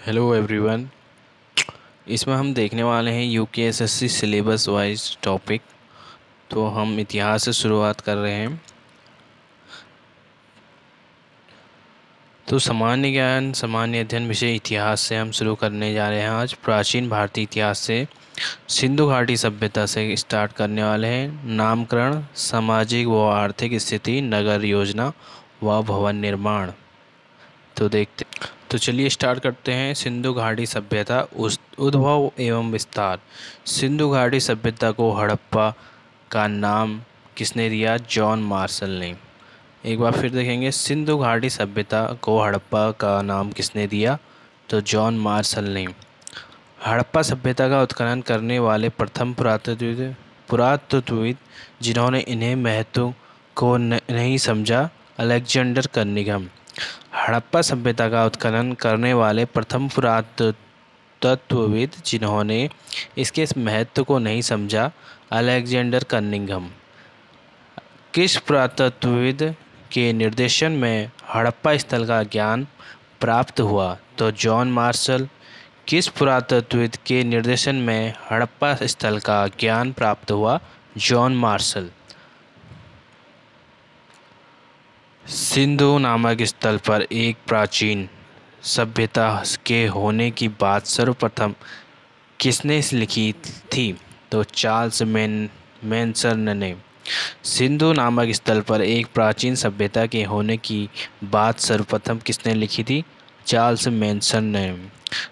Hello everyone. इसमें हम देखने वाले हैं यूकेएसएससी सिलेबस वाइज टॉपिक। तो हम इतिहास से शुरुआत कर रहे हैं। तो सामान्य ज्ञान सामान्य अध्ययन विषय इतिहास से हम शुरू करने जा रहे हैं। आज प्राचीन भारतीय इतिहास से सिंधु घाटी सभ्यता से स्टार्ट करने वाले हैं। नामकरण, सामाजिक व आर्थिक स्थिति, नगर योजना व भवन निर्माण। तो चलिए स्टार्ट करते हैं। सिंधु घाटी सभ्यता उद्भव एवं विस्तार। सिंधु घाटी सभ्यता को हड़प्पा का नाम किसने दिया? जॉन मार्शल ने। एक बार फिर देखेंगे, सिंधु घाटी सभ्यता को हड़प्पा का नाम किसने दिया? तो जॉन मार्शल ने। हड़प्पा सभ्यता का उत्खनन करने वाले प्रथम पुरातत्वविद जिन्होंने इन्हें महत्व को नहीं समझा, अलेक्जेंडर कनिंघम। हड़प्पा सभ्यता का उत्खनन करने वाले प्रथम पुरातत्वविद जिन्होंने इसके महत्व को नहीं समझा, अलेक्जेंडर कनिंघम। किस पुरातत्वविद के निर्देशन में हड़प्पा स्थल का ज्ञान प्राप्त हुआ? तो जॉन मार्शल। किस पुरातत्वविद के निर्देशन में हड़प्पा स्थल का ज्ञान प्राप्त हुआ? John Marshall. सिंधु नामक स्थल पर एक प्राचीन सभ्यता के होने की बात सर्वप्रथम किसने लिखी थी? तो चार्ल्स मैनसन ने। सिंधु नामक स्थल पर एक प्राचीन सभ्यता के होने की बात सर्वप्रथम किसने लिखी थी? चार्ल्स मैनसन ने।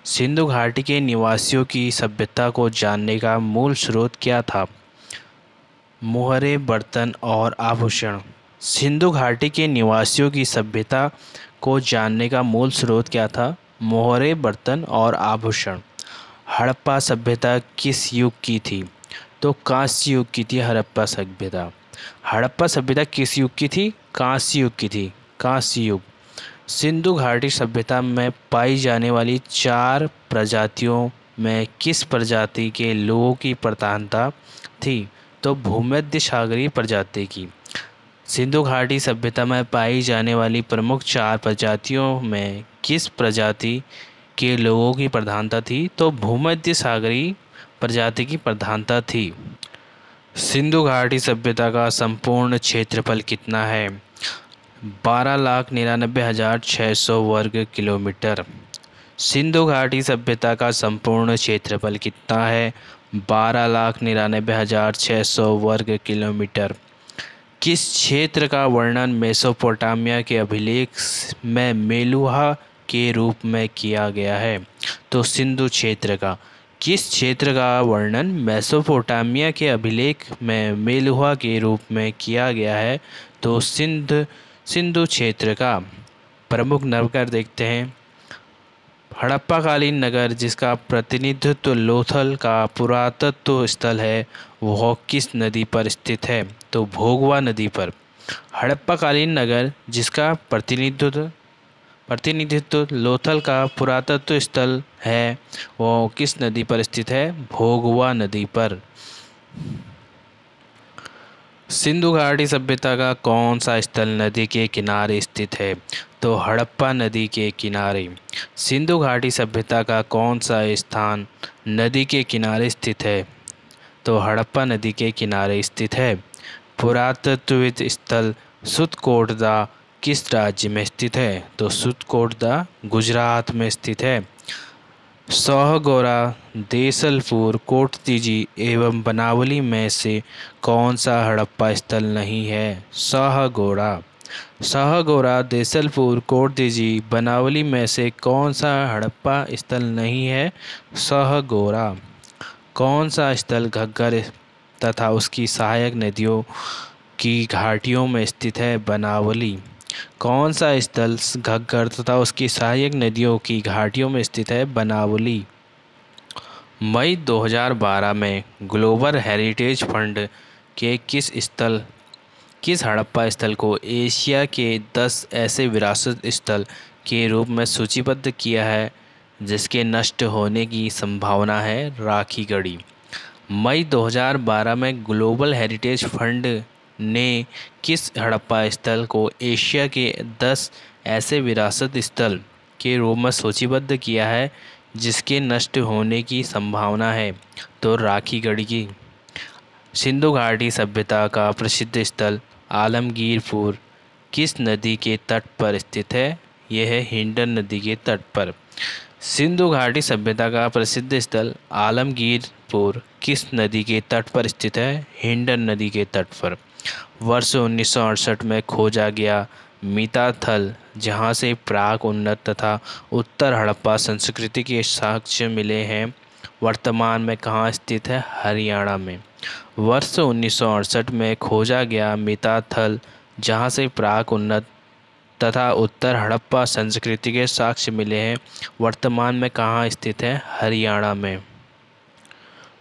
सिंधु घाटी के निवासियों की सभ्यता को जानने का मूल स्रोत क्या था? मोहरे, बर्तन और आभूषण। सिंधु घाटी के निवासियों की सभ्यता को जानने का मूल स्रोत क्या था? मोहरे, बर्तन और आभूषण। हड़प्पा सभ्यता किस युग की थी? तो कांस्य युग की थी हड़प्पा सभ्यता। हड़प्पा सभ्यता किस युग की थी? कांस्य युग की थी। कांस्य युग। सिंधु घाटी सभ्यता में पाई जाने वाली 4 प्रजातियों में किस प्रजाति के लोगों की प्रधानता थी? तो भूमध्य सागरीय प्रजाति की। सिंधु घाटी सभ्यता में पाई जाने वाली प्रमुख 4 प्रजातियों में किस प्रजाति के लोगों की प्रधानता थी? तो भूमध्य सागरीय प्रजाति की प्रधानता थी। सिंधु घाटी सभ्यता का संपूर्ण क्षेत्रफल कितना है? 12,99,600 वर्ग किलोमीटर। सिंधु घाटी सभ्यता का संपूर्ण क्षेत्रफल कितना है? 12,99,600 वर्ग किलोमीटर। किस क्षेत्र का वर्णन मेसोपोटामिया के अभिलेख में मेलुहा के रूप में किया गया है? तो सिंधु क्षेत्र का। किस क्षेत्र का वर्णन मेसोपोटामिया के अभिलेख में मेलुहा के रूप में किया गया है? तो सिंधु क्षेत्र का। प्रमुख नगर देखते हैं। हड़प्पाकालीन नगर जिसका प्रतिनिधित्व लोथल का पुरातत्व स्थल है, वह किस नदी पर स्थित है? तो भोगवा नदी पर। हड़प्पाकालीन नगर जिसका प्रतिनिधित्व लोथल का पुरातत्व स्थल है, वह किस नदी पर स्थित है? भोगवा नदी पर। सिंधु घाटी सभ्यता का कौन सा स्थल नदी के किनारे स्थित है? तो हड़प्पा नदी के किनारे। सिंधु घाटी सभ्यता का कौन सा स्थान नदी के किनारे स्थित है? तो हड़प्पा नदी के किनारे स्थित है। पुरातत्वविद स्थल सुतकोटदा किस राज्य में स्थित है? तो सुतकोटदा गुजरात में स्थित है। सोहगोरा, देसलपुर, कोटतीजी एवं बनावली में से कौन सा हड़प्पा स्थल नहीं है? सोहगोरा, देसलपुर, कोटतीजी, बनावली में से कौन सा हड़प्पा स्थल नहीं है? सोहगोरा। कौन सा स्थल घग्गर तथा उसकी सहायक नदियों की घाटियों में स्थित है? बनावली। कौन सा स्थल घग्गर तथा उसकी सहायक नदियों की घाटियों में स्थित है? बनावली। मई 2012 में ग्लोबल हेरिटेज फंड के किस हड़प्पा स्थल को एशिया के 10 ऐसे विरासत स्थल के रूप में सूचीबद्ध किया है जिसके नष्ट होने की संभावना है? राखीगढ़ी। मई 2012 में ग्लोबल हेरिटेज फंड ने किस हड़प्पा स्थल को एशिया के 10 ऐसे विरासत स्थल के रूप में सूचीबद्ध किया है जिसके नष्ट होने की संभावना है? तो राखी गढ़ी की। सिंधु घाटी सभ्यता का प्रसिद्ध स्थल आलमगीरपुर किस नदी के तट पर स्थित है? यह है हिंडन नदी के तट पर। सिंधु घाटी सभ्यता का प्रसिद्ध स्थल आलमगीरपुर किस नदी के तट पर स्थित है? हिंडन नदी के तट पर। वर्ष 1968 में खोजा गया मीताथल, जहाँ से प्राक उन्नत तथा उत्तर हड़प्पा संस्कृति के साक्ष्य मिले हैं, वर्तमान में कहाँ स्थित है? हरियाणा में। वर्ष 1968 में खोजा गया मीताथल, जहाँ से प्राक उन्नत तथा उत्तर हड़प्पा संस्कृति के साक्ष्य मिले हैं, वर्तमान में कहाँ स्थित है? हरियाणा में।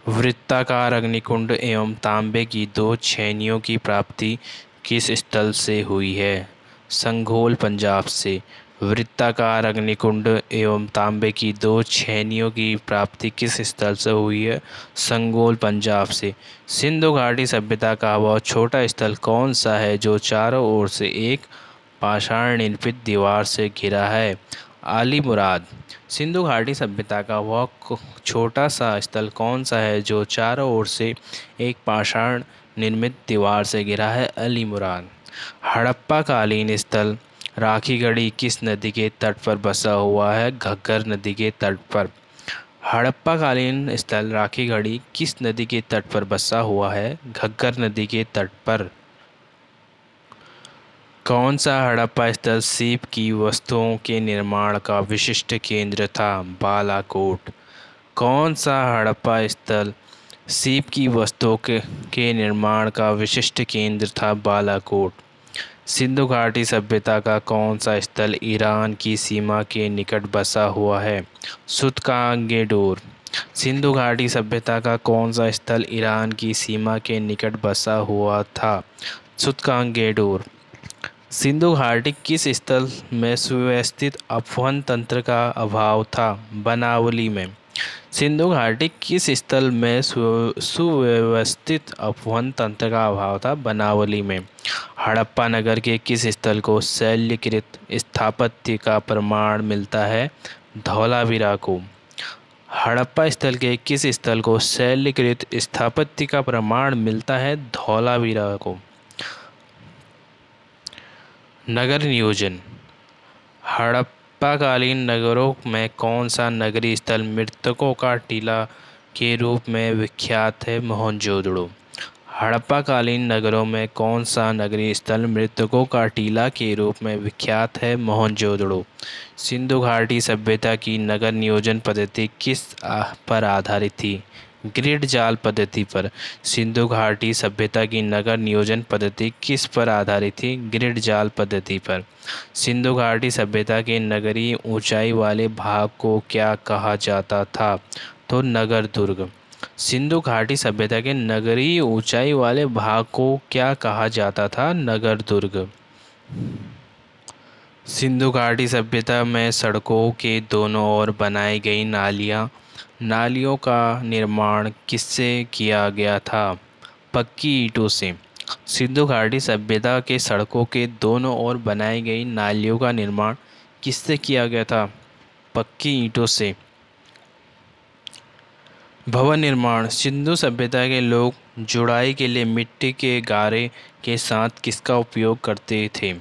वृत्ताकार अग्निकुंड एवं तांबे की 2 छेनियों की प्राप्ति किस स्थल से हुई है? संघोल पंजाब से। वृत्ताकार अग्निकुंड एवं तांबे की 2 छेनियों की प्राप्ति किस स्थल से हुई है? संघोल पंजाब से। सिंधु घाटी सभ्यता का वह छोटा स्थल कौन सा है जो चारों ओर से एक पाषाण निर्मित दीवार से घिरा है? आली मुराद। सिंधु घाटी सभ्यता का वह छोटा सा स्थल कौन सा है जो चारों ओर से एक पाषाण निर्मित दीवार से घिरा है? अली मुराद। हड़प्पा कालीन स्थल राखी गढ़ी किस नदी के तट पर बसा हुआ है? घग्गर नदी के तट पर। हड़प्पा कालीन स्थल राखी गढ़ी किस नदी के तट पर बसा हुआ है? घग्गर नदी के तट पर। कौन सा हड़प्पा स्थल सीप की वस्तुओं के निर्माण का विशिष्ट केंद्र था? बालाकोट। कौन सा हड़प्पा स्थल सीप की वस्तुओं के निर्माण का विशिष्ट केंद्र था? बालाकोट। सिंधु घाटी सभ्यता का कौन सा स्थल ईरान की सीमा के निकट बसा हुआ है? सुतकांगेडोर। सिंधु घाटी सभ्यता का कौन सा स्थल ईरान की सीमा के निकट बसा हुआ था? सुतकांगेडोर। सिंधु घाटी किस स्थल में सुव्यवस्थित अपवहन तंत्र का अभाव था? बनावली में। सिंधु घाटी किस स्थल में सुव्यवस्थित अपवहन तंत्र का अभाव था? बनावली में। हड़प्पा नगर के किस स्थल को शैलकृत स्थापत्य का प्रमाण मिलता है? धौलावीरा को। हड़प्पा स्थल के किस स्थल को शैलकृत स्थापत्य का प्रमाण मिलता है? धौलावीरा को। नगर नियोजन। हड़प्पाकालीन नगरों में कौन सा नगरीय स्थल मृतकों का टीला के रूप में विख्यात है? मोहनजोदड़ो। हड़प्पाकालीन नगरों में कौन सा नगरीय स्थल मृतकों का टीला के रूप में विख्यात है? मोहनजोदड़ो। सिंधु घाटी सभ्यता की नगर नियोजन पद्धति किस पर आधारित थी? ग्रिड जाल पद्धति पर। सिंधु घाटी सभ्यता की नगर नियोजन पद्धति किस पर आधारित थी? ग्रिड जाल पद्धति पर। सिंधु घाटी सभ्यता के नगरीय ऊंचाई वाले भाग को क्या कहा जाता था? तो नगर दुर्ग। सिंधु घाटी सभ्यता के नगरीय ऊंचाई वाले भाग को क्या कहा जाता था? नगर दुर्ग। सिंधु घाटी सभ्यता में सड़कों के दोनों ओर बनाई गई नालियों का निर्माण किससे किया गया था? पक्की ईंटों से। सिंधु घाटी सभ्यता के सड़कों के दोनों ओर बनाई गई नालियों का निर्माण किससे किया गया था? पक्की ईंटों से। भवन निर्माण। सिंधु सभ्यता के लोग जुड़ाई के लिए मिट्टी के गारे के साथ किसका उपयोग करते थे?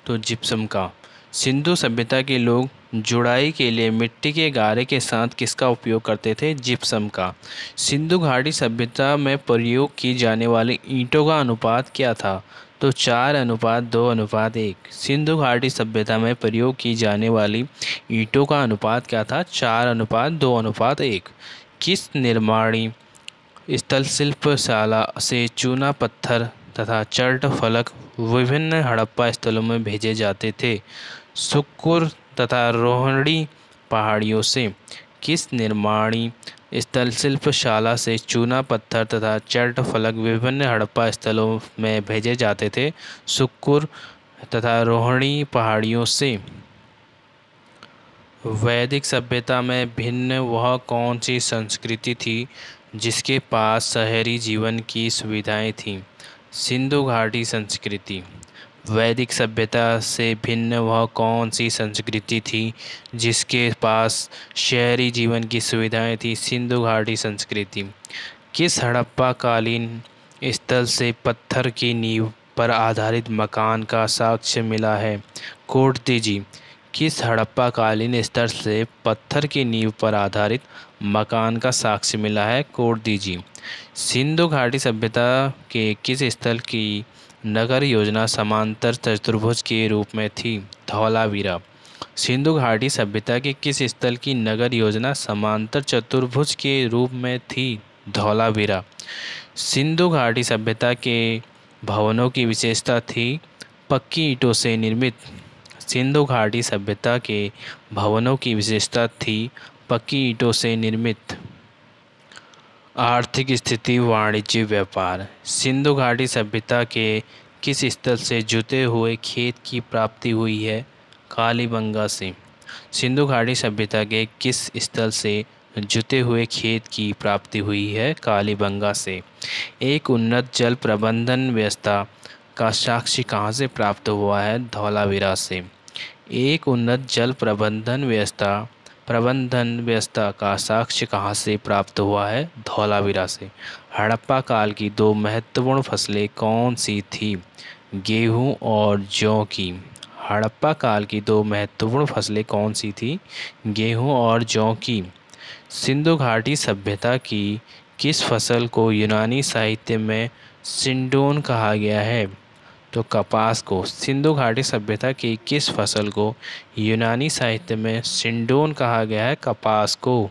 तो जिप्सम का। सिंधु सभ्यता के लोग जुड़ाई के लिए मिट्टी के गारे के साथ किसका उपयोग करते थे? जिप्सम का। सिंधु घाटी सभ्यता में प्रयोग की जाने वाली ईंटों का अनुपात क्या था? तो 4:2:1। सिंधु घाटी सभ्यता में प्रयोग की जाने वाली ईंटों का अनुपात क्या था? 4:2:1। किस निर्माणी स्थल शिल्पशाला से चूना पत्थर तथा चर्ट फलक विभिन्न हड़प्पा स्थलों में भेजे जाते थे? सुक्कुर तथा रोहड़ी पहाड़ियों से। किस निर्माणी स्थल शिल्पशाला से चूना पत्थर तथा चर्ट फलक विभिन्न हड़प्पा स्थलों में भेजे जाते थे? सुक्कुर तथा रोहड़ी पहाड़ियों से। वैदिक सभ्यता में भिन्न वह कौन सी संस्कृति थी जिसके पास शहरी जीवन की सुविधाएं थीं? सिंधु घाटी संस्कृति। वैदिक सभ्यता से भिन्न वह कौन सी संस्कृति थी जिसके पास शहरी जीवन की सुविधाएं थी? सिंधु घाटी संस्कृति। किस हड़प्पा कालीन स्थल से पत्थर की नींव पर आधारित मकान का साक्ष्य मिला है? कोटदीजी। किस हड़प्पा कालीन स्थल से पत्थर की नींव पर आधारित मकान का साक्ष्य मिला है? कोटदीजी। सिंधु घाटी सभ्यता के किस स्थल की नगर योजना समांतर चतुर्भुज के रूप में थी? धौलावीरा। सिंधु घाटी सभ्यता के किस स्थल की नगर योजना समांतर चतुर्भुज के रूप में थी? धौलावीरा। सिंधु घाटी सभ्यता के भवनों की विशेषता थी पक्की ईंटों से निर्मित। सिंधु घाटी सभ्यता के भवनों की विशेषता थी पक्की ईंटों से निर्मित। आर्थिक स्थिति, वाणिज्य, व्यापार। सिंधु घाटी सभ्यता के किस स्थल से जुते हुए खेत की प्राप्ति हुई है? कालीबंगा से। सिंधु घाटी सभ्यता के किस स्थल से जुते हुए खेत की प्राप्ति हुई है? कालीबंगा से। एक उन्नत जल प्रबंधन व्यवस्था का साक्ष्य कहाँ से प्राप्त हुआ है? धौलावीरा से। एक उन्नत जल प्रबंधन व्यवस्था का साक्ष्य कहाँ से प्राप्त हुआ है? धौलावीरा से। हड़प्पा काल की दो महत्वपूर्ण फसलें कौन सी थी? गेहूँ और जौ की। हड़प्पा काल की दो महत्वपूर्ण फसलें कौन सी थी? गेहूँ और जौ की। सिंधु घाटी सभ्यता की किस फसल को यूनानी साहित्य में सिंडोन कहा गया है? तो कपास को। सिंधु घाटी सभ्यता की किस फसल को यूनानी साहित्य में सिंडोन कहा गया है? कपास को।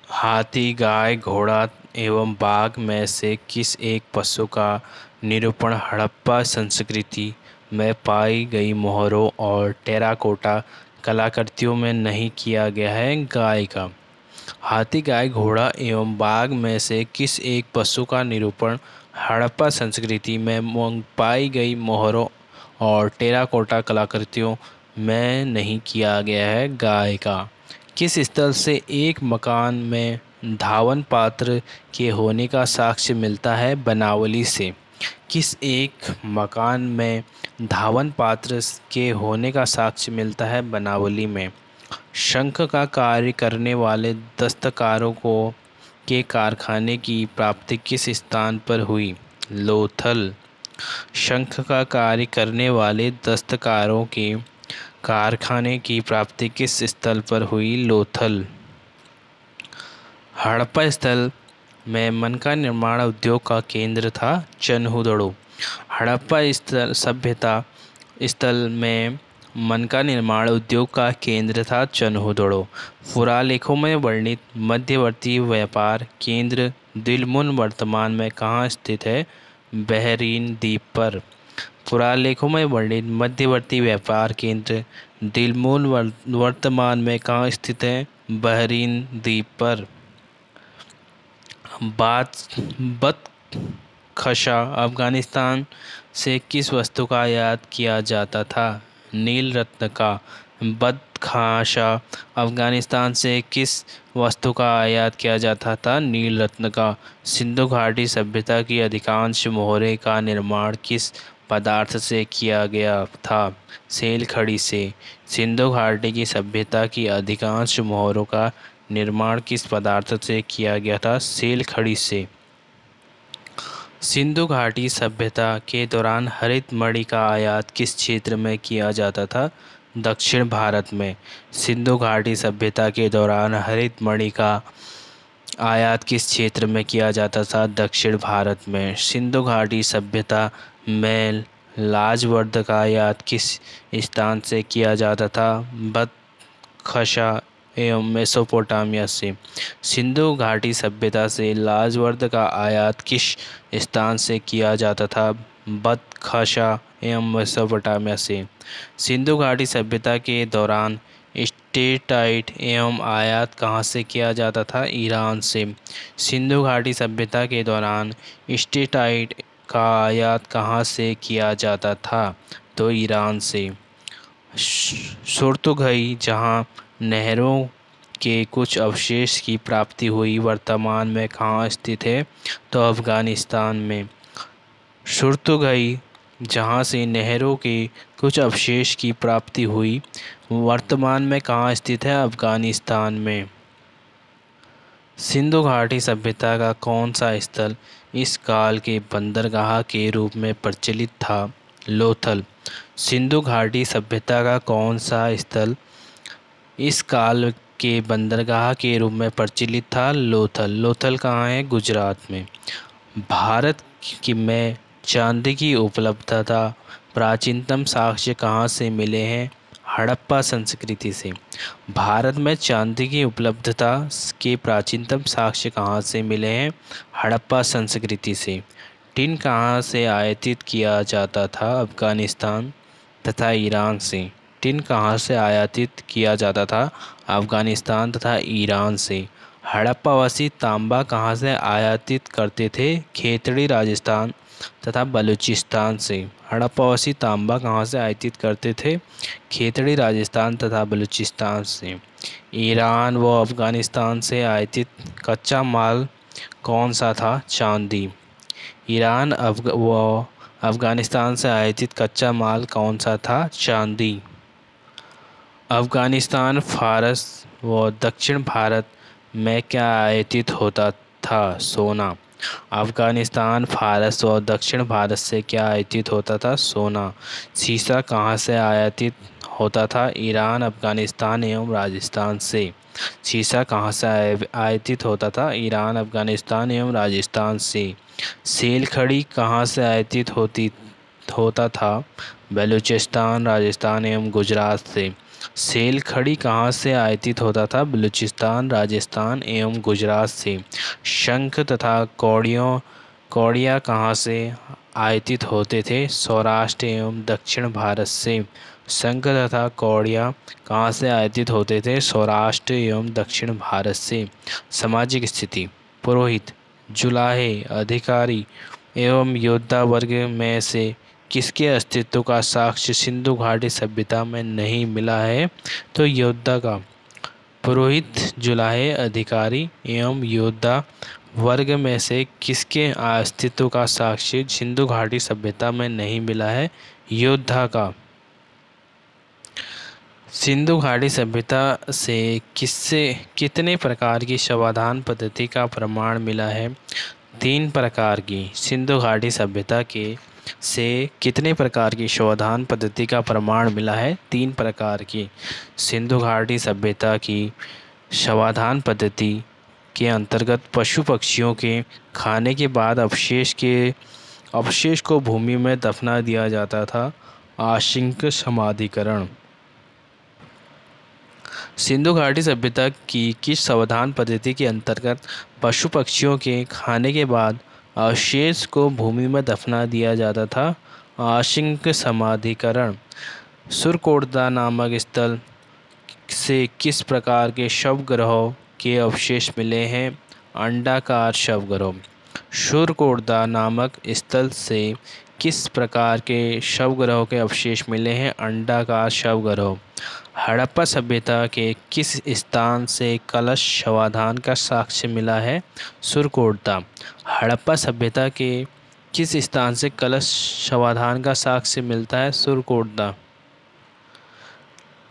हाथी, गाय, घोड़ा एवं बाघ में से किस एक पशु का निरूपण हड़प्पा संस्कृति में पाई गई मोहरों और टेराकोटा कलाकृतियों में नहीं किया गया है? गाय का। हाथी, गाय, घोड़ा एवं बाघ में से किस एक पशु का निरूपण हड़प्पा संस्कृति में पाई गई मोहरों और टेराकोटा कलाकृतियों में नहीं किया गया है? गाय का। किस स्थल से एक मकान में धावन पात्र के होने का साक्ष्य मिलता है? बनावली से। किस एक मकान में धावन पात्र के होने का साक्ष्य मिलता है? बनावली में। शंख का कार्य करने वाले दस्तकारों के कारखाने की प्राप्ति किस स्थान पर हुई? लोथल। शंख का कार्य करने वाले दस्तकारों के कारखाने की प्राप्ति किस स्थल पर हुई? लोथल। हड़प्पा स्थल में मनका निर्माण उद्योग का केंद्र था? चन्हुदड़ो। हड़प्पा सभ्यता स्थल में मनका निर्माण उद्योग का केंद्र था? चन्हुदड़ो। पुरालेखों में वर्णित मध्यवर्ती व्यापार केंद्र दिलमुन वर्तमान में कहाँ स्थित है? बहरीन द्वीप पर। पुरालेखों में वर्णित मध्यवर्ती व्यापार केंद्र दिलमुन वर्तमान में कहाँ स्थित है? बहरीन द्वीप पर। बदख्शा अफगानिस्तान से किस वस्तु का आयात किया जाता था? नील रत्न का। बदख्शा अफगानिस्तान से किस वस्तु का आयात किया जाता था? नील रत्न का। सिंधु घाटी सभ्यता की अधिकांश मोहरे का निर्माण किस पदार्थ से किया गया था? सेल खड़ी से। सिंधु घाटी की सभ्यता की अधिकांश मोहरों का निर्माण किस पदार्थ से किया गया था? सेल खड़ी से। सिंधु घाटी सभ्यता के दौरान हरित मणि का आयात किस क्षेत्र में किया जाता था? दक्षिण भारत में। सिंधु घाटी सभ्यता के दौरान हरित मणि का आयात किस क्षेत्र में किया जाता था? दक्षिण भारत में। सिंधु घाटी सभ्यता में लाजवर्द का आयात किस स्थान से किया जाता था? बदख्शा एवं मेसोपोटामिया से। सिंधु घाटी सभ्यता से लाजवर्द का आयात किस स्थान से किया जाता था? बदख्शा एवं मेसोपोटामिया से। सिंधु घाटी सभ्यता के दौरान स्टेटाइट एवं आयात कहाँ से किया जाता था? ईरान से। सिंधु घाटी सभ्यता के दौरान स्टेटाइट का आयात कहाँ से किया जाता था? तो ईरान से। सुरतुघई जहाँ नहरों के कुछ अवशेष की प्राप्ति हुई वर्तमान में कहाँ स्थित है? तो अफगानिस्तान में। सुरतुघई जहाँ से नहरों के कुछ अवशेष की प्राप्ति हुई। वर्तमान में कहाँ स्थित है? अफ़गानिस्तान में। सिंधु घाटी सभ्यता का कौन सा स्थल इस काल के बंदरगाह के रूप में प्रचलित था? लोथल। सिंधु घाटी सभ्यता का कौन सा स्थल इस काल के बंदरगाह के रूप में प्रचलित था? लोथल। लोथल कहाँ है? गुजरात में। भारत में चांदी की उपलब्धता प्राचीनतम साक्ष्य कहाँ से मिले हैं? हड़प्पा संस्कृति से। भारत में चांदी की उपलब्धता के प्राचीनतम साक्ष्य कहाँ से मिले हैं? हड़प्पा संस्कृति से। टिन कहाँ से आयातित किया जाता था? अफ़गानिस्तान तथा ईरान से। टिन कहाँ से आयातित किया जाता था? अफ़गानिस्तान तथा ईरान से। हड़प्पावासी तांबा कहाँ से आयातित करते थे? खेतड़ी राजस्थान तथा बलूचिस्तान से। हड़प्पावासी तांबा कहाँ से आयातित करते थे? खेतड़ी राजस्थान तथा बलूचिस्तान से। ईरान व अफ़गानिस्तान से आयातित कच्चा माल कौन सा था? चांदी। ईरान व अफ़गानिस्तान से आयातित कच्चा माल कौन सा था? चांदी। अफ़गानिस्तान, फारस व दक्षिण भारत में क्या आयातित होता था? सोना। अफ़गानिस्तान, फारस व दक्षिण भारत से क्या आयातित होता था? सोना। सीसा कहाँ से आयातित होता था? ईरान, अफ़गानिस्तान एवं राजस्थान से। सीसा कहाँ से आयातित होता था? ईरान, अफ़गानिस्तान एवं राजस्थान से। सेल खड़ी कहाँ से आयातित होता था? बलूचिस्तान, राजस्थान एवं गुजरात से। सेल खड़ी कहाँ से आयातित होता था? बलूचिस्तान, राजस्थान एवं गुजरात से। शंख तथा कौड़ियाँ कहाँ से आयातित होते थे? सौराष्ट्र एवं दक्षिण भारत से। शंख तथा कौड़ियाँ कहाँ से आयातित होते थे? सौराष्ट्र एवं दक्षिण भारत से। सामाजिक स्थिति। पुरोहित, जुलाहे, अधिकारी एवं योद्धा वर्ग में से किसके अस्तित्व का साक्ष्य सिंधु घाटी सभ्यता में नहीं मिला है? तो योद्धा का। पुरोहित, जुलाहे, अधिकारी एवं योद्धा वर्ग में से किसके अस्तित्व का साक्ष्य सिंधु घाटी सभ्यता में नहीं मिला है? योद्धा का। सिंधु घाटी सभ्यता से कितने प्रकार की शवाधान पद्धति का प्रमाण मिला है? 3 प्रकार की। सिंधु घाटी सभ्यता से कितने प्रकार की शवाधान पद्धति का प्रमाण मिला है? 3 प्रकार की। सिंधु घाटी सभ्यता की शवाधान पद्धति के अंतर्गत पशु पक्षियों के खाने के बाद अवशेष को भूमि में दफना दिया जाता था। आंशिक समाधिकरण। सिंधु घाटी सभ्यता की किस शवाधान पद्धति के अंतर्गत पशु पक्षियों के खाने के बाद अवशेष को भूमि में दफना दिया जाता था? आंशिक समाधिकरण। सुरकोटदा नामक स्थल से किस प्रकार के शवग्रहों के अवशेष मिले हैं? अंडाकार शवग्रह। सुरकोटदा नामक स्थल से किस प्रकार के शवग्रहों के अवशेष मिले हैं? अंडाकार शवग्रह। हड़प्पा सभ्यता के किस स्थान से कलश शवाधान का साक्ष्य मिला है? सुरकोटदा। हड़प्पा सभ्यता के किस स्थान से कलश शवाधान का साक्ष्य मिलता है? सुरकोटदा।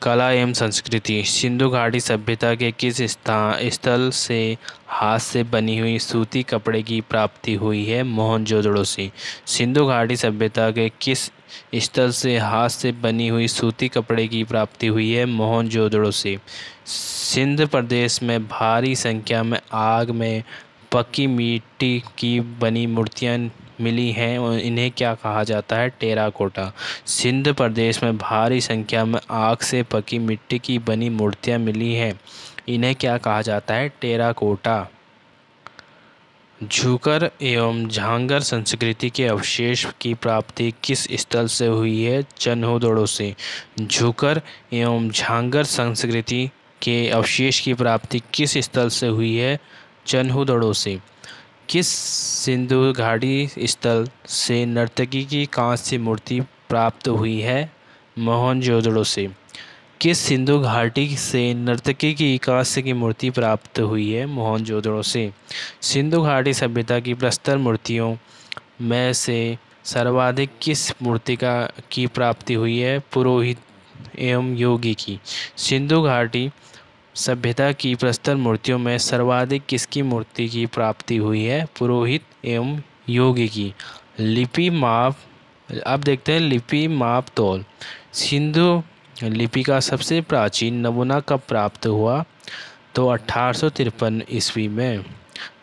कला एवं संस्कृति। सिंधु घाटी सभ्यता के किस स्थल से हाथ से बनी हुई सूती कपड़े की प्राप्ति हुई है? मोहनजोदड़ो से। सिंधु घाटी सभ्यता के किस स्थल से हाथ से बनी हुई सूती कपड़े की प्राप्ति हुई है? मोहनजोदड़ो से। सिंध प्रदेश में भारी संख्या में आग में पकी मिट्टी की बनी मूर्तियाँ मिली हैं और इन्हें क्या कहा जाता है? टेराकोटा। सिंध प्रदेश में भारी संख्या में आग से पकी मिट्टी की बनी मूर्तियाँ मिली हैं, इन्हें क्या कहा जाता है? टेराकोटा। झूकर एवं झांगर संस्कृति के अवशेष की प्राप्ति किस स्थल से हुई है? चन्हूदड़ो से। झूकर एवं झांगर संस्कृति के अवशेष की प्राप्ति किस स्थल से हुई है? चन्हूदड़ो से। किस सिंधु घाटी स्थल से नर्तकी की कांस्य मूर्ति प्राप्त हुई है? मोहनजोदड़ो से। किस सिंधु घाटी से नर्तकी की कांस्य की मूर्ति प्राप्त हुई है? मोहनजोदड़ो से। सिंधु घाटी सभ्यता की प्रस्तर मूर्तियों में से सर्वाधिक किस मूर्ति की प्राप्ति हुई है? पुरोहित एवं योगी की। सिंधु घाटी सभ्यता की प्रस्तर मूर्तियों में सर्वाधिक किसकी मूर्ति की प्राप्ति हुई है? पुरोहित एवं योगी की। लिपि माप, अब देखते हैं लिपि माप तौल। सिंधु लिपि का सबसे प्राचीन नमूना कब प्राप्त हुआ? तो 1853 ईस्वी में।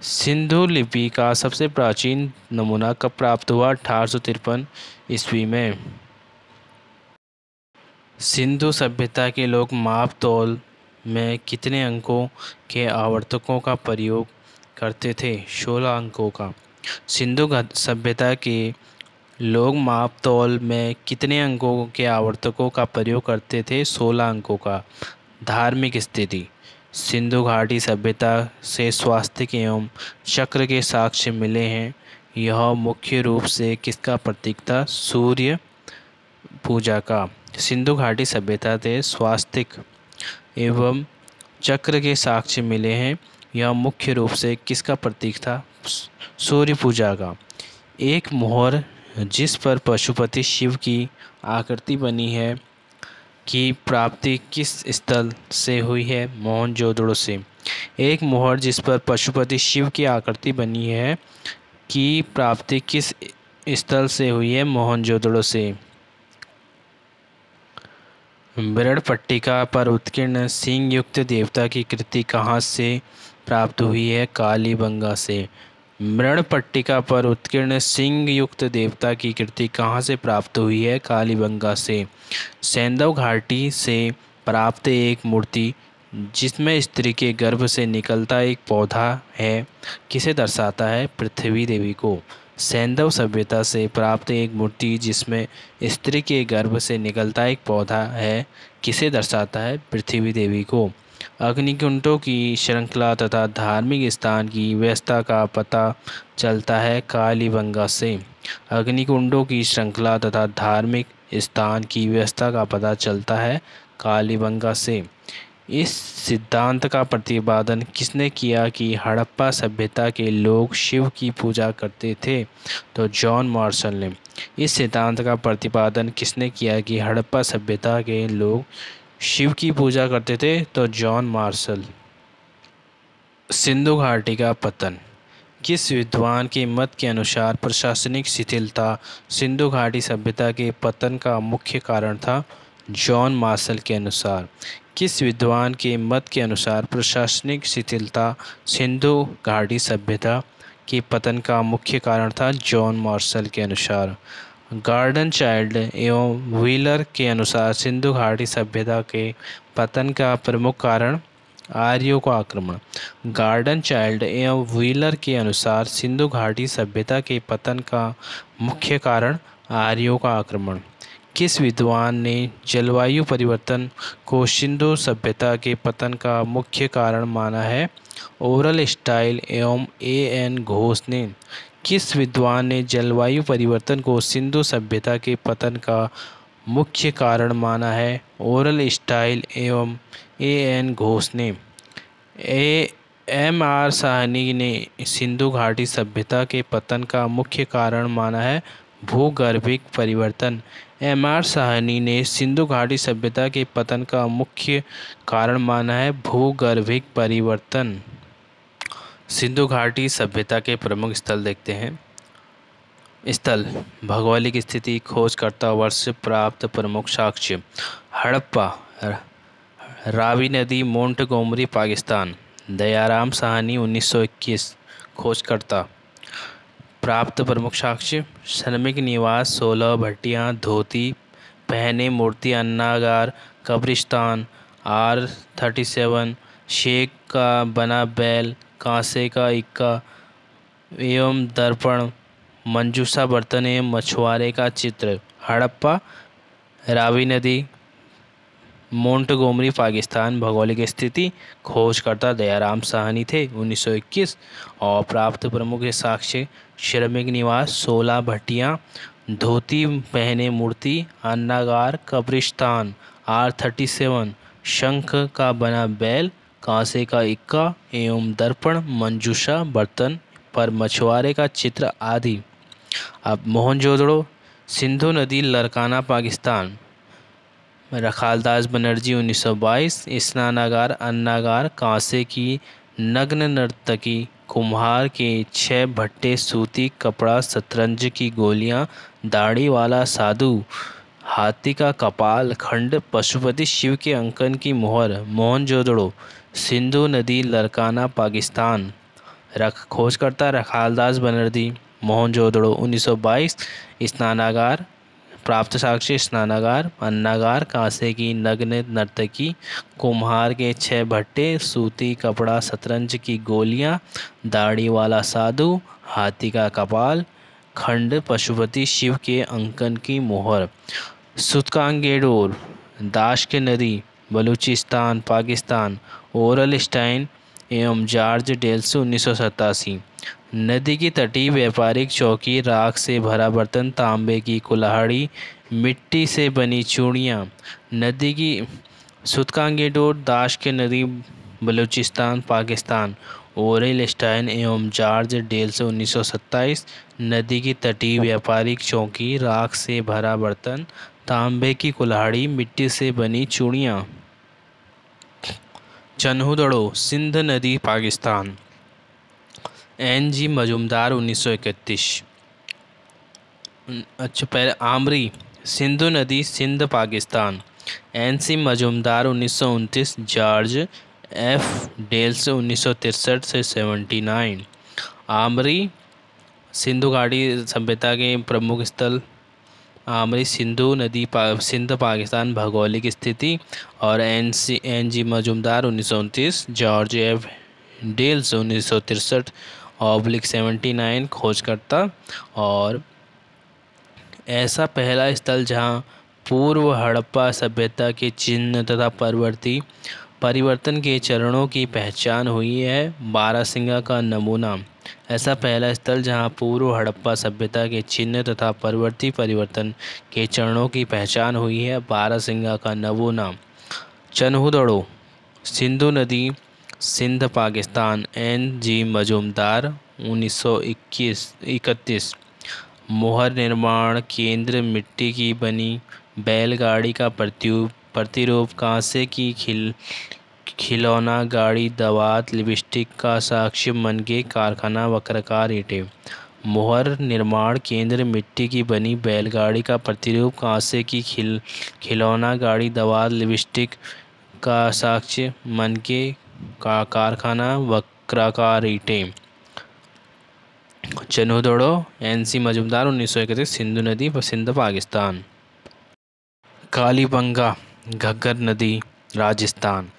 सिंधु लिपि का सबसे प्राचीन नमूना कब प्राप्त हुआ? 1853 ईस्वी में। सिंधु सभ्यता के लोग माप तौल में कितने अंकों के आवर्तकों का प्रयोग करते थे? 16 अंकों का। सिंधु सभ्यता के लोग माप तौल में कितने अंकों के आवर्तकों का प्रयोग करते थे? 16 अंकों का। धार्मिक स्थिति। सिंधु घाटी सभ्यता से स्वास्तिक एवं चक्र के साक्ष्य मिले हैं। यह मुख्य रूप से किसका प्रतीक था? सूर्य पूजा का। सिंधु घाटी सभ्यता से स्वास्तिक एवं चक्र के साक्ष्य मिले हैं। यह मुख्य रूप से किसका प्रतीक था? सूर्य पूजा का। एक मोहर जिस पर पशुपति शिव की आकृति बनी है की प्राप्ति किस स्थल से हुई है? मोहनजोदड़ो से। एक मोहर जिस पर पशुपति शिव की आकृति बनी है की प्राप्ति किस स्थल से हुई है? मोहनजोदड़ो से। मृणपट्टिका पर उत्कीर्ण सिंह युक्त देवता की कृति कहाँ से प्राप्त हुई है? कालीबंगा से। मृणपट्टिका पर उत्कीर्ण सिंह युक्त देवता की कृति कहाँ से प्राप्त हुई है? कालीबंगा से। सैंधव घाटी से प्राप्त एक मूर्ति जिसमें स्त्री के गर्भ से निकलता एक पौधा है किसे दर्शाता है? पृथ्वी देवी को। सैंधव सभ्यता से प्राप्त एक मूर्ति जिसमें स्त्री के गर्भ से निकलता एक पौधा है किसे दर्शाता है? पृथ्वी देवी को। अग्निकुंडों की श्रृंखला तथा धार्मिक स्थान की व्यवस्था का पता चलता है कालीबंगा से। अग्निकुंडों की श्रृंखला तथा धार्मिक स्थान की व्यवस्था का पता चलता है कालीबंगा से। इस सिद्धांत का प्रतिपादन किसने किया कि हड़प्पा सभ्यता के लोग शिव की पूजा करते थे? तो जॉन मार्शल ने। इस सिद्धांत का प्रतिपादन किसने किया कि हड़प्पा सभ्यता के लोग शिव की पूजा करते थे? तो जॉन मार्शल। सिंधु घाटी का पतन। किस विद्वान के मत के अनुसार प्रशासनिक शिथिलता सिंधु घाटी सभ्यता के पतन का मुख्य कारण था? जॉन मार्शल के अनुसार। किस विद्वान के मत के अनुसार प्रशासनिक शिथिलता सिंधु घाटी सभ्यता के पतन का मुख्य कारण था? जॉन मार्शल के अनुसार। गार्डन चाइल्ड एवं व्हीलर के अनुसार सिंधु घाटी सभ्यता के पतन का प्रमुख कारण आर्यों का आक्रमण। गार्डन चाइल्ड एवं व्हीलर के अनुसार सिंधु घाटी सभ्यता के पतन का मुख्य कारण आर्यों का आक्रमण। किस विद्वान ने जलवायु परिवर्तन को सिंधु सभ्यता के पतन का मुख्य कारण माना है? ओरल स्टाइल एवं A.N. घोष ने। किस विद्वान ने जलवायु परिवर्तन को सिंधु सभ्यता के पतन का मुख्य कारण माना है? ओरल स्टाइल एवं A.N. घोष ने। M.R. साहनी ने सिंधु घाटी सभ्यता के पतन का मुख्य कारण माना है भूगर्भिक परिवर्तन। M.R. साहनी ने सिंधु घाटी सभ्यता के पतन का मुख्य कारण माना है भूगर्भिक परिवर्तन। सिंधु घाटी सभ्यता के प्रमुख स्थल देखते हैं। स्थल, भौगोलिक स्थिति, खोजकर्ता, वर्ष, प्राप्त प्रमुख साक्ष्य। हड़प्पा, रावी नदी, मोंटगोमरी, पाकिस्तान। दयाराम साहनी 1921। खोजकर्ता। प्राप्त प्रमुख साक्ष्य, श्रमिक निवास, 16 भट्टियाँ, धोती पहने मूर्ति, अन्नागार, कब्रिस्तान, R37, शेख का बना बैल, कांसे का इक्का एवं दर्पण, मंजूषा बर्तन एवं मछुआरे का चित्र। हड़प्पा, रावी नदी, मोंटगोमरी, पाकिस्तान। भौगोलिक स्थिति, खोजकर्ता दयाराम साहनी थे 1921। और प्राप्त प्रमुख साक्ष्य, श्रमिक निवास, 16 भट्टियाँ, धोती पहने मूर्ति, अन्नागार, कब्रिस्तान, R37, शंख का बना बैल, कांसे का इक्का एवं दर्पण, मंजूषा बर्तन पर मछुआरे का चित्र आदि। अब मोहनजोदड़ो, सिंधु नदी लरकाना पाकिस्तान, रखालदास बनर्जी 1922, स्नानागार अन्नागार कांसे की नग्न नर्तकी, कुम्हार के 6 भट्टे सूती कपड़ा, शतरंज की गोलियां, दाढ़ी वाला साधु, हाथी का कपाल खंड, पशुपति शिव के अंकन की मोहर। मोहनजोदड़ो, सिंधु नदी लरकाना पाकिस्तान, खोजकर्ता रखालदास बनर्जी। मोहनजोदड़ो 1922, स्नानागार, प्राप्त साक्ष्य स्नानागार, अन्नागार कांसे की नग्न नर्तकी, कुम्हार के 6 भट्टे सूती कपड़ा, शतरंज की गोलियां, दाढ़ी वाला साधु, हाथी का कपाल खंड, पशुपति शिव के अंकन की मोहर। सुतकांगेडोर, दाश्क नदी, बलूचिस्तान पाकिस्तान, ओरल स्टाइन एवं जॉर्ज डेल्स 1987। नदी की तटीय व्यापारिक चौकी, राख से भरा बर्तन, तांबे की कुल्हाड़ी, मिट्टी से बनी चूड़ियाँ। नदी की सुतकांगेडोर, दाश्क नदी, बलूचिस्तान पाकिस्तान, ओरेल स्टाइन एवं जॉर्ज डेल्स 1927। नदी की तटीय व्यापारिक चौकी, राख से भरा बर्तन, तांबे की कुल्हाड़ी, मिट्टी से बनी चूड़ियाँ। चन्हुदड़ो, सिंध नदी पाकिस्तान, NG मजुमदार 1931। अच्छा पहले आमरी, सिंधु नदी Sindh Pakistan, NC Majumdar 1929, George F Dales 1963 से 79। आमरी, सिंधु घाटी सभ्यता के प्रमुख स्थल, आमरी सिंधु नदी सिंध पाकिस्तान, भौगोलिक स्थिति। और NG Majumdar 1929, George F Dales 1963/79 खोजकर्ता। और ऐसा पहला स्थल जहां पूर्व हड़प्पा सभ्यता के चिन्ह तथा परिवर्तन के चरणों की पहचान हुई है, बारहसिंगा का नमूना। ऐसा पहला स्थल जहां पूर्व हड़प्पा सभ्यता के चिन्ह तथा परिवर्तन के चरणों की पहचान हुई है, बारहसिंगा का नमूना। चन्हुदड़ो, सिंधु नदी सिंध पाकिस्तान, NG मजुमदार 1931। मोहर निर्माण केंद्र, मिट्टी की बनी बैलगाड़ी का प्रतिरूप, कांसे की खिलौना गाड़ी, दवात, लिपस्टिक का साक्ष्य, मनके कारखाना, वक्राकार ईंटें। मोहर निर्माण केंद्र, मिट्टी की बनी बैलगाड़ी का प्रतिरूप, कांसे की खिलौना गाड़ी, दवात, लिपस्टिक का साक्ष्य, मनके का कारखाना, वक्राकार ईंटें। चन्हुदड़ो, NC मजुमदार 1931, सिंधु नदी सिंध पाकिस्तान। कालीबंगा, घग्गर नदी राजस्थान,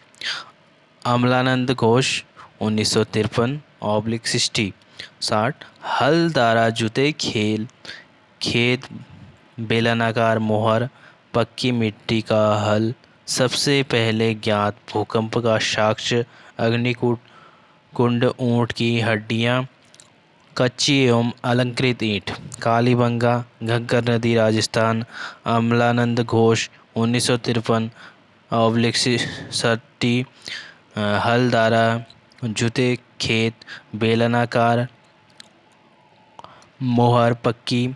अमलानंद घोष 1953/60। हल दारा जुते खेत, बेलनाकार मोहर, पक्की मिट्टी का हल, सबसे पहले ज्ञात भूकंप का साक्ष्य, अग्निकुंड, ऊंट की हड्डियाँ, कच्ची एवं अलंकृत ईंट। कालीबंगा, घग्गर नदी राजस्थान, अमलानंद घोष 1953/60। हल दारा जुते खेत, बेलनाकार मोहर, पक्की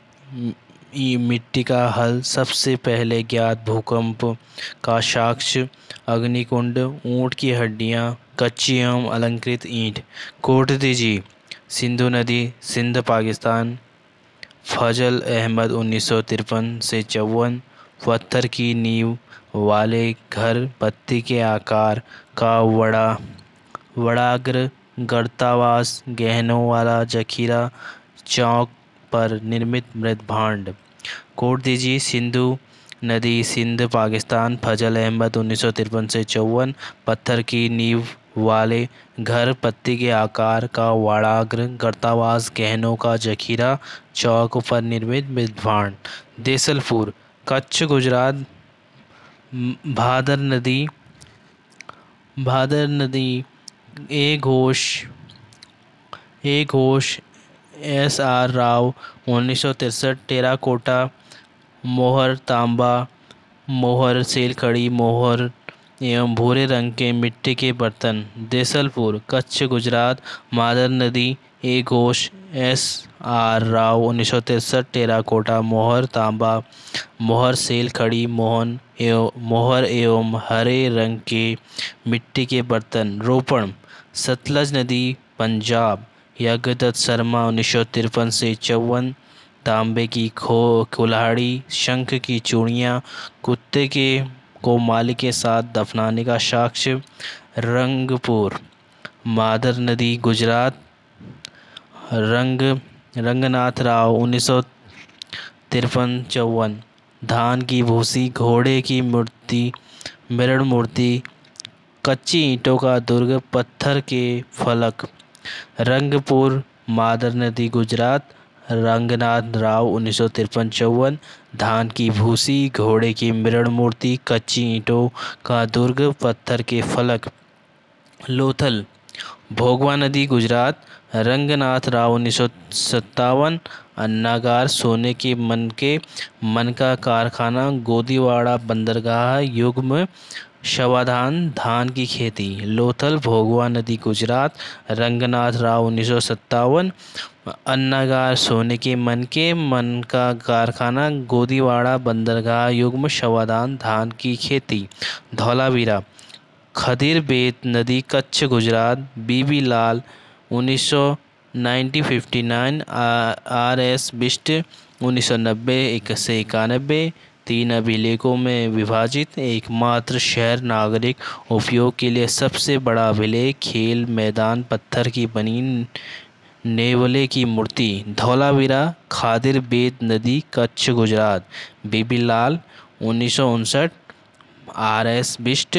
मिट्टी का हल, सबसे पहले ज्ञात भूकंप का साक्ष्य, अग्निकुंड, ऊंट की हड्डियाँ, कच्ची एवं अलंकृत ईंट। कोटदीजी, सिंधु नदी सिंध पाकिस्तान, फजल अहमद 1953 से 54। पत्थर की नींव वाले घर, पत्ती के आकार का वड़ाग्र, गर्तावास, गहनों वाला जखीरा, चौक पर निर्मित मृदभांड। कोटदीजी, सिंधु नदी सिंध पाकिस्तान, फजल अहमद 1953 से 54। पत्थर की नींव वाले घर, पत्ती के आकार का वड़ाग्र, गर्तावास, गहनों का जखीरा, चौक पर निर्मित मृदभांड। देसलपुर, कच्छ गुजरात, भादर नदी ए घोष SR राव 1963। टेराकोटा मोहर, तांबा मोहर, सेलखड़ी मोहर एवं भूरे रंग के मिट्टी के बर्तन। देसलपुर, कच्छ गुजरात, भादर नदी ए घोष SR राव 1963 टेराकोटा मोहर तांबा मोहर सेल खड़ी मोहर एवं हरे रंग के मिट्टी के बर्तन रोपण सतलज नदी पंजाब यज्ञदत्त शर्मा 1953 से 54 तांबे की कुल्हाड़ी शंख की चूड़ियाँ कुत्ते को मालिक के साथ दफनाने का साक्ष्य रंगपुर मादर नदी गुजरात रंगनाथ राव 1953-54 धान की भूसी घोड़े की मूर्ति मेरण मूर्ति कच्ची ईंटों का दुर्ग पत्थर के फलक रंगपुर मादर नदी गुजरात रंगनाथ राव 1953-54 धान की भूसी घोड़े की मेरण मूर्ति कच्ची ईंटों का दुर्ग पत्थर के फलक लोथल भोगवा नदी गुजरात रंगनाथ राव 1957 अन्नागार सोने के मन का कारखाना गोदीवाड़ा बंदरगाह युग्म शवाधान धान की खेती लोथल भोगवा नदी गुजरात रंगनाथ राव 1957 अन्नागार सोने के मन का कारखाना गोदीवाड़ा बंदरगाह युग्म शवाधान धान की खेती धौलावीरा खदीर बेत नदी कच्छ गुजरात बीबी लाल 1959 RS बिस्ट 1990 191 3 अभिलेखों में विभाजित एकमात्र शहर नागरिक उपयोग के लिए सबसे बड़ा अभिलेख खेल मैदान पत्थर की बनी नेवले की मूर्ति धौलावीरा खादिर बेत नदी कच्छ गुजरात बीबी लाल 1959 RS बिस्ट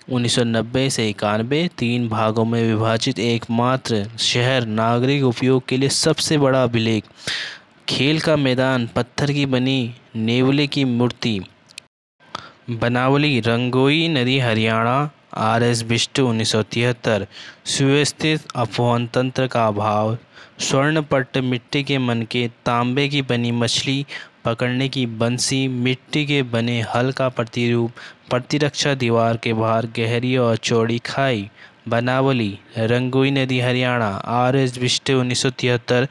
1990 से 91 3 भागों में विभाजित एकमात्र शहर नागरिक उपयोग के लिए सबसे बड़ा अभिलेख खेल का मैदान पत्थर की बनी नेवले की मूर्ति बनावली रंगोई नदी हरियाणा RS बिस्ट 1973 सुव्यवस्थित अपवहन तंत्र का अभाव स्वर्णपट्ट मिट्टी के मनके तांबे की बनी मछली पकड़ने की बंसी मिट्टी के बने हल का प्रतिरूप प्रतिरक्षा दीवार के बाहर गहरी और चौड़ी खाई बनावली रंगोई नदी हरियाणा RS बिस्ट 1973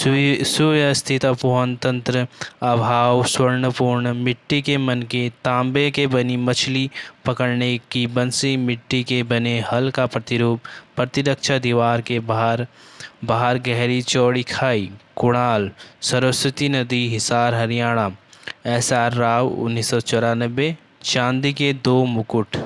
सुव्यवस्थित अपवहन तंत्र अभाव स्वर्णपूर्ण मिट्टी के मनके तांबे के बनी मछली पकड़ने की बंसी मिट्टी के बने हल का प्रतिरूप प्रतिरक्षा दीवार के बाहर गहरी चौड़ी खाई कुणाल सरस्वती नदी हिसार हरियाणा SR राव 1994 चांदी के 2 मुकुट।